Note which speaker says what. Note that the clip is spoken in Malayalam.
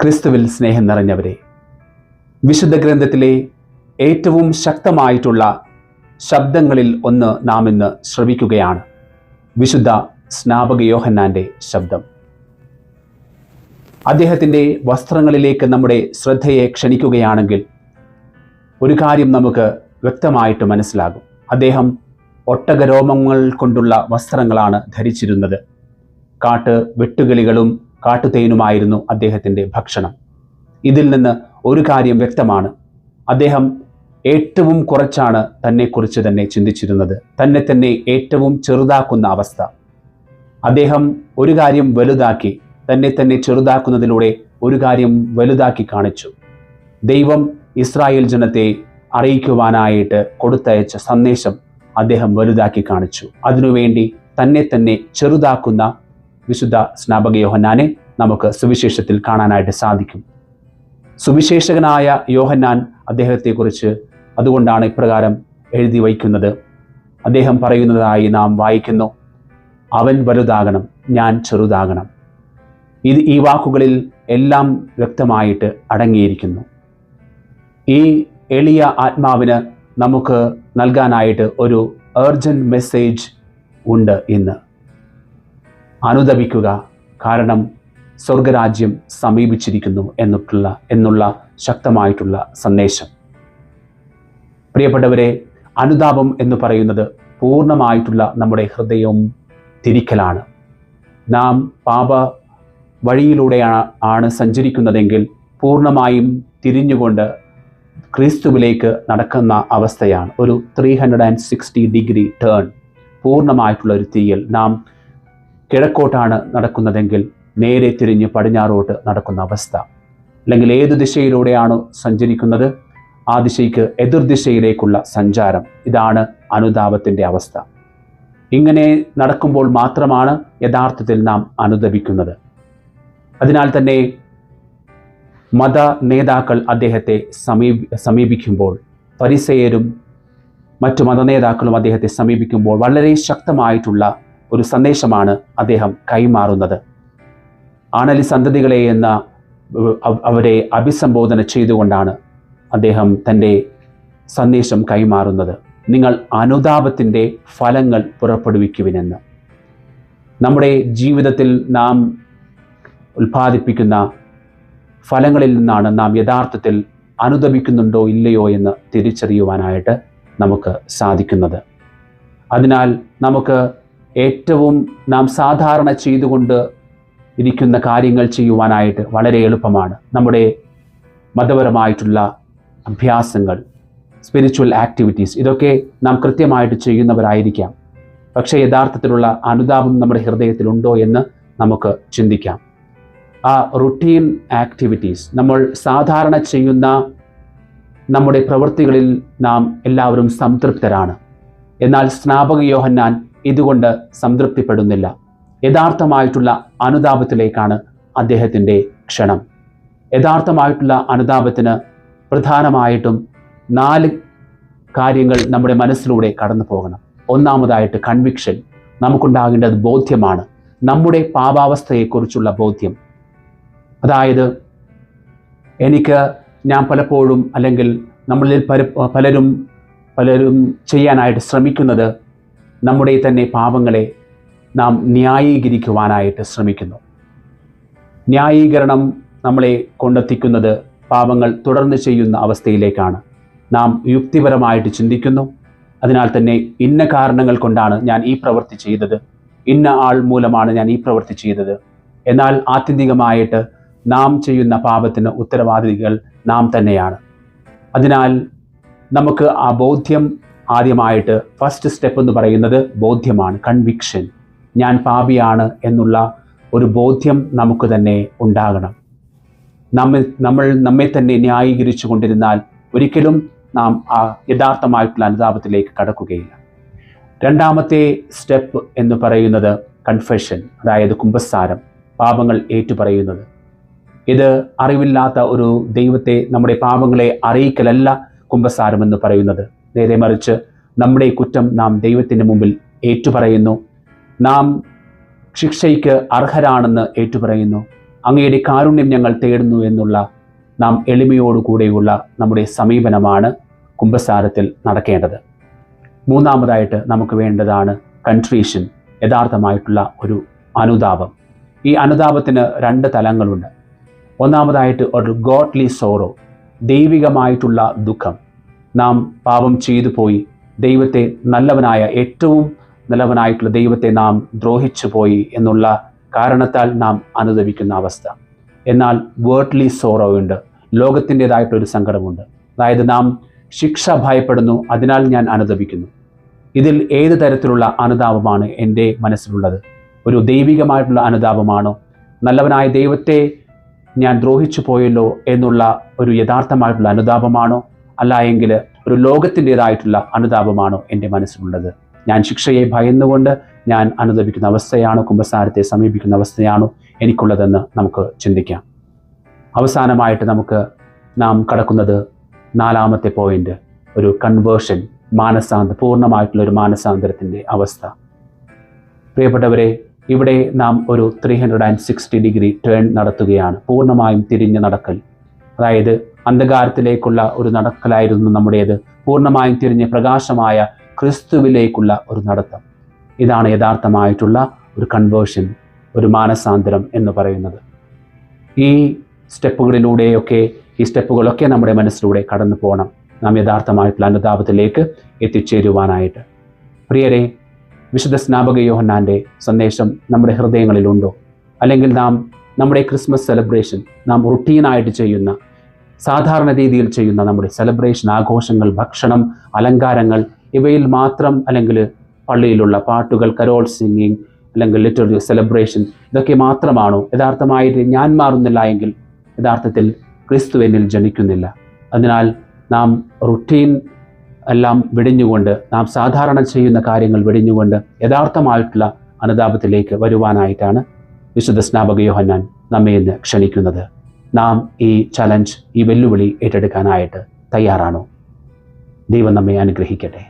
Speaker 1: ക്രിസ്തുവിൽ സ്നേഹം നിറഞ്ഞവരെ, വിശുദ്ധ ഗ്രന്ഥത്തിലെ ഏറ്റവും ശക്തമായിട്ടുള്ള ശബ്ദങ്ങളിൽ ഒന്ന് നാം ഇന്ന് ശ്രവിക്കുകയാണ്. വിശുദ്ധ സ്നാപക യോഹന്നാന്റെ ശബ്ദം. അദ്ദേഹത്തിൻ്റെ വസ്ത്രങ്ങളിലേക്ക് നമ്മുടെ ശ്രദ്ധയെ ക്ഷണിക്കുകയാണെങ്കിൽ ഒരു കാര്യം നമുക്ക് വ്യക്തമായിട്ട് മനസ്സിലാകും. അദ്ദേഹം ഒട്ടകരോമങ്ങൾ കൊണ്ടുള്ള വസ്ത്രങ്ങളാണ് ധരിച്ചിരുന്നത്. വെട്ടുകിളികളും കാട്ടുതേനുമായിരുന്നു അദ്ദേഹത്തിൻ്റെ ഭക്ഷണം. ഇതിൽ നിന്ന് ഒരു കാര്യം വ്യക്തമാണ്. അദ്ദേഹം ഏറ്റവും കുറച്ചാണ് തന്നെക്കുറിച്ച് തന്നെ ചിന്തിച്ചിരുന്നത്. തന്നെ ഏറ്റവും ചെറുതാക്കുന്ന അവസ്ഥ. അദ്ദേഹം ഒരു കാര്യം വലുതാക്കി, തന്നെ ചെറുതാക്കുന്നതിലൂടെ ഒരു കാര്യം വലുതാക്കി കാണിച്ചു. ദൈവം ഇസ്രായേൽ ജനത്തെ അറിയിക്കുവാനായിട്ട് കൊടുത്തയച്ച സന്ദേശം അദ്ദേഹം വലുതാക്കി കാണിച്ചു. അതിനുവേണ്ടി തന്നെ ചെറുതാക്കുന്ന വിശുദ്ധ സ്നാപക യോഹന്നാനെ നമുക്ക് സുവിശേഷത്തിൽ കാണാനായിട്ട് സാധിക്കും. സുവിശേഷകനായ യോഹന്നാൻ അദ്ദേഹത്തെക്കുറിച്ച് അതുകൊണ്ടാണ് ഇപ്രകാരം എഴുതി വയ്ക്കുന്നത്. അദ്ദേഹം പറയുന്നതായി നാം വായിക്കുന്നു, അവൻ വലുതാകണം, ഞാൻ ചെറുതാകണം. ഈ വാക്കുകളിൽ എല്ലാം വ്യക്തമായിട്ട് അടങ്ങിയിരിക്കുന്നു. ഈ എളിയ ആത്മാവിന് നമുക്ക് നൽകാനായിട്ട് ഒരു അർജന്റ് മെസ്സേജ് ഉണ്ട് ഇന്ന്. അനുതപിക്കുക, കാരണം സ്വർഗരാജ്യം സമീപിച്ചിരിക്കുന്നു എന്നുള്ള ശക്തമായിട്ടുള്ള സന്ദേശം. പ്രിയപ്പെട്ടവരെ, അനുതാപം എന്ന് പറയുന്നത് പൂർണ്ണമായിട്ടുള്ള നമ്മുടെ ഹൃദയവും തിരിക്കലാണ്. നാം പാപ വഴിയിലൂടെയാണ് സഞ്ചരിക്കുന്നതെങ്കിൽ പൂർണ്ണമായും തിരിഞ്ഞുകൊണ്ട് ക്രിസ്തുവിലേക്ക് നടക്കുന്ന അവസ്ഥയാണ്. ഒരു 360 ഡിഗ്രി ടേൺ, പൂർണ്ണമായിട്ടുള്ള ഒരു തിരിയൽ. നാം കിഴക്കോട്ടാണ് നടക്കുന്നതെങ്കിൽ നേരെ തിരിഞ്ഞ് പടിഞ്ഞാറോട്ട് നടക്കുന്ന അവസ്ഥ. അല്ലെങ്കിൽ ഏതു ദിശയിലൂടെയാണോ സഞ്ചരിക്കുന്നത് ആ ദിശയ്ക്ക് എതിർദിശയിലേക്കുള്ള സഞ്ചാരം. ഇതാണ് അനുതാപത്തിൻ്റെ അവസ്ഥ. ഇങ്ങനെ നടക്കുമ്പോൾ മാത്രമാണ് യഥാർത്ഥത്തിൽ നാം അനുതപിക്കുന്നത്. അതിനാൽ തന്നെ മത നേതാക്കൾ അദ്ദേഹത്തെ സമീപിക്കുമ്പോൾ, ഫരിസേയരും മറ്റു മതനേതാക്കളും അദ്ദേഹത്തെ സമീപിക്കുമ്പോൾ വളരെ ശക്തമായിട്ടുള്ള ഒരു സന്ദേശമാണ് അദ്ദേഹം കൈമാറുന്നത്. ആണലി സന്തതികളെ എന്ന അവരെ അഭിസംബോധന ചെയ്തുകൊണ്ടാണ് അദ്ദേഹം തൻ്റെ സന്ദേശം കൈമാറുന്നത്. നിങ്ങൾ അനുതാപത്തിൻ്റെ ഫലങ്ങൾ പുറപ്പെടുവിക്കുവിനെന്ന്. നമ്മുടെ ജീവിതത്തിൽ നാം ഉൽപ്പാദിപ്പിക്കുന്ന ഫലങ്ങളിൽ നിന്നാണ് നാം യഥാർത്ഥത്തിൽ അനുതപിക്കുന്നുണ്ടോ ഇല്ലയോ എന്ന് തിരിച്ചറിയുവാനായിട്ട് നമുക്ക് സാധിക്കുന്നത്. അതിനാൽ നമുക്ക് ഏറ്റവും നാം സാധാരണ ചെയ്തുകൊണ്ട് ഇരിക്കുന്ന കാര്യങ്ങൾ ചെയ്യുവാനായിട്ട് വളരെ എളുപ്പമാണ്. നമ്മുടെ മതപരമായിട്ടുള്ള അഭ്യാസങ്ങൾ, സ്പിരിച്വൽ ആക്ടിവിറ്റീസ്, ഇതൊക്കെ നാം കൃത്യമായിട്ട് ചെയ്യുന്നവരായിരിക്കാം. പക്ഷേ യഥാർത്ഥത്തിലുള്ള അനുതാപം നമ്മുടെ ഹൃദയത്തിലുണ്ടോ എന്ന് നമുക്ക് ചിന്തിക്കാം. ആ റുട്ടീൻ ആക്ടിവിറ്റീസ്, നമ്മൾ സാധാരണ ചെയ്യുന്ന നമ്മുടെ പ്രവൃത്തികളിൽ നാം എല്ലാവരും സംതൃപ്തരാണ്. എന്നാൽ സ്നാപക യോഹന്നാൻ ഇതുകൊണ്ട് സംതൃപ്തിപ്പെടുന്നില്ല. യഥാർത്ഥമായിട്ടുള്ള അനുതാപത്തിലേക്കാണ് അദ്ദേഹത്തിൻ്റെ ക്ഷണം. യഥാർത്ഥമായിട്ടുള്ള അനുതാപത്തിന് പ്രധാനമായിട്ടും 4 കാര്യങ്ങൾ നമ്മുടെ മനസ്സിലൂടെ കടന്നു പോകണം. ഒന്നാമതായിട്ട് കൺവിക്ഷൻ. നമുക്കുണ്ടാകേണ്ടത് ബോധ്യമാണ്. നമ്മുടെ പാപാവസ്ഥയെക്കുറിച്ചുള്ള ബോധ്യം. അതായത് ഞാൻ പലപ്പോഴും, അല്ലെങ്കിൽ നമ്മളിൽ പലരും ചെയ്യാനായിട്ട് ശ്രമിക്കുന്നത് നമ്മുടെ തന്നെ പാപങ്ങളെ നാം ന്യായീകരിക്കുവാനായിട്ട് ശ്രമിക്കുന്നു. ന്യായീകരണം നമ്മളെ കൊണ്ടെത്തിക്കുന്നത് പാപങ്ങൾ തുടർന്ന് ചെയ്യുന്ന അവസ്ഥയിലേക്കാണ്. നാം യുക്തിപരമായിട്ട് ചിന്തിക്കുന്നു. അതിനാൽ തന്നെ ഇന്ന കാരണങ്ങൾ കൊണ്ടാണ് ഞാൻ ഈ പ്രവൃത്തി ചെയ്തത്, ഇന്ന ആൾ മൂലമാണ് ഞാൻ ഈ പ്രവൃത്തി ചെയ്തത്. എന്നാൽ ആത്യന്തികമായിട്ട് നാം ചെയ്യുന്ന പാപത്തിന് ഉത്തരവാദികൾ നാം തന്നെയാണ്. അതിനാൽ നമുക്ക് ആ ബോധ്യം ആദ്യമായിട്ട്, ഫസ്റ്റ് സ്റ്റെപ്പ് എന്ന് പറയുന്നത് ബോധ്യമാണ്, കൺവിക്ഷൻ. ഞാൻ പാപിയാണ് എന്നുള്ള ഒരു ബോധ്യം നമുക്ക് തന്നെ ഉണ്ടാകണം. നമ്മൾ നമ്മെ തന്നെ ന്യായീകരിച്ചു കൊണ്ടിരുന്നാൽ ഒരിക്കലും നാം ആ യഥാർത്ഥമായിട്ടുള്ള അനുതാപത്തിലേക്ക് കടക്കുകയില്ല. രണ്ടാമത്തെ സ്റ്റെപ്പ് എന്ന് പറയുന്നത് കൺഫെഷൻ, അതായത് കുമ്പസാരം, പാപങ്ങൾ ഏറ്റുപറയുന്നത്. ഇത് അറിവില്ലാത്ത ഒരു ദൈവത്തെ നമ്മുടെ പാപങ്ങളെ അറിയിക്കലല്ല കുമ്പസാരം എന്ന് പറയുന്നത്. നേരെ മറിച്ച് നമ്മുടെ കുറ്റം നാം ദൈവത്തിൻ്റെ മുമ്പിൽ ഏറ്റുപറയുന്നു. നാം ശിക്ഷയ്ക്ക് അർഹരാണെന്ന് ഏറ്റുപറയുന്നു. അങ്ങയുടെ കാരുണ്യം ഞങ്ങൾ തേടുന്നു എന്നുള്ള നാം എളിമയോടുകൂടെയുള്ള നമ്മുടെ സമീപനമാണ് കുമ്പസാരത്തിൽ നടക്കേണ്ടത്. മൂന്നാമതായിട്ട് നമുക്ക് വേണ്ടതാണ് കൺട്രീഷൻ, യഥാർത്ഥമായിട്ടുള്ള ഒരു അനുതാപം. ഈ അനുതാപത്തിന് 2 തലങ്ങളുണ്ട്. ഒന്നാമതായിട്ട് ഒരു ഗോഡ്ലി സോറോ, ദൈവികമായിട്ടുള്ള ദുഃഖം. നാം പാപം ചെയ്തു പോയി, ദൈവത്തെ ഏറ്റവും നല്ലവനായിട്ടുള്ള ദൈവത്തെ നാം ദ്രോഹിച്ചു പോയി എന്നുള്ള കാരണത്താൽ നാം അനുദപിക്കുന്ന അവസ്ഥ. എന്നാൽ വേർഡ്ലി സോറോ ഉണ്ട്, ലോകത്തിൻ്റെതായിട്ടൊരു സങ്കടമുണ്ട്. അതായത് നാം ശിക്ഷ ഭയപ്പെടുന്നു, അതിനാൽ ഞാൻ അനുദപിക്കുന്നു. ഇതിൽ ഏത് തരത്തിലുള്ള അനുതാപമാണ് എൻ്റെ മനസ്സിലുള്ളത്? ഒരു ദൈവികമായിട്ടുള്ള അനുതാപമാണോ? നല്ലവനായ ദൈവത്തെ ഞാൻ ദ്രോഹിച്ചു പോയല്ലോ എന്നുള്ള ഒരു യഥാർത്ഥമായിട്ടുള്ള അനുതാപമാണോ? അല്ല എങ്കിൽ ഒരു ലോകത്തിൻ്റെതായിട്ടുള്ള അനുതാപമാണോ എൻ്റെ മനസ്സിലുള്ളത്? ഞാൻ ശിക്ഷയെ ഭയന്നുകൊണ്ട് ഞാൻ അനുദപിക്കുന്ന അവസ്ഥയാണോ, കുമ്പസാരത്തെ സമീപിക്കുന്ന അവസ്ഥയാണോ എനിക്കുള്ളതെന്ന് നമുക്ക് ചിന്തിക്കാം. അവസാനമായിട്ട് നാം കടക്കുന്നത് 4ാമത്തെ പോയിന്റ്, ഒരു കൺവേർഷൻ, പൂർണ്ണമായിട്ടുള്ള ഒരു മാനസാന്തരത്തിൻ്റെ അവസ്ഥ. പ്രിയപ്പെട്ടവരെ, ഇവിടെ നാം ഒരു 360 ഡിഗ്രി ടേൺ നടത്തുകയാണ്, പൂർണ്ണമായും തിരിഞ്ഞ് നടക്കൽ. അതായത് അന്ധകാരത്തിലേക്കുള്ള ഒരു നടക്കലായിരുന്നു നമ്മുടേത്, പൂർണ്ണമായും തിരിഞ്ഞ് പ്രകാശമായ ക്രിസ്തുവിലേക്കുള്ള ഒരു നടത്തം. ഇതാണ് യഥാർത്ഥമായിട്ടുള്ള ഒരു കൺവേർഷൻ, ഒരു മാനസാന്തരം എന്ന് പറയുന്നത്. ഈ സ്റ്റെപ്പുകളൊക്കെ നമ്മുടെ മനസ്സിലൂടെ കടന്നു പോകണം, നാം യഥാർത്ഥമായിട്ടുള്ള അനുതാപത്തിലേക്ക് എത്തിച്ചേരുവാനായിട്ട്. പ്രിയരെ, വിശുദ്ധ സ്നാപക യോഹന്നാൻ്റെ സന്ദേശം നമ്മുടെ ഹൃദയങ്ങളിലുണ്ടോ? അല്ലെങ്കിൽ നമ്മുടെ ക്രിസ്മസ് സെലിബ്രേഷൻ, നാം റുട്ടീനായിട്ട് ചെയ്യുന്ന, സാധാരണ രീതിയിൽ ചെയ്യുന്ന നമ്മുടെ സെലിബ്രേഷൻ, ആഘോഷങ്ങൾ, ഭക്ഷണം, അലങ്കാരങ്ങൾ, ഇവയിൽ മാത്രം, അല്ലെങ്കിൽ പള്ളിയിലുള്ള പാട്ടുകൾ, കരോൾ സിംഗിങ്, അല്ലെങ്കിൽ ലിറ്റററി സെലിബ്രേഷൻ, ഇതൊക്കെ മാത്രമാണോ? യഥാർത്ഥമായിട്ട് ഞാൻ മാറുന്നില്ല എങ്കിൽ യഥാർത്ഥത്തിൽ ക്രിസ്തു എന്നിൽ ജനിക്കുന്നില്ല. അതിനാൽ നാം റുട്ടീൻ എല്ലാം വെടിഞ്ഞുകൊണ്ട്, നാം സാധാരണ ചെയ്യുന്ന കാര്യങ്ങൾ വെടിഞ്ഞുകൊണ്ട് യഥാർത്ഥമായിട്ടുള്ള അനുതാപത്തിലേക്ക് വരുവാനായിട്ടാണ് വിശുദ്ധ സ്നാപക യോഹന്നാൻ നമ്മെ ഇന്ന് ക്ഷണിക്കുന്നത്. നാം ഈ ചലഞ്ച്, ഈ വെല്ലുവിളി ഏറ്റെടുക്കാനായിട്ട് തയ്യാറാണോ? ദൈവം നമ്മെ അനുഗ്രഹിക്കട്ടെ.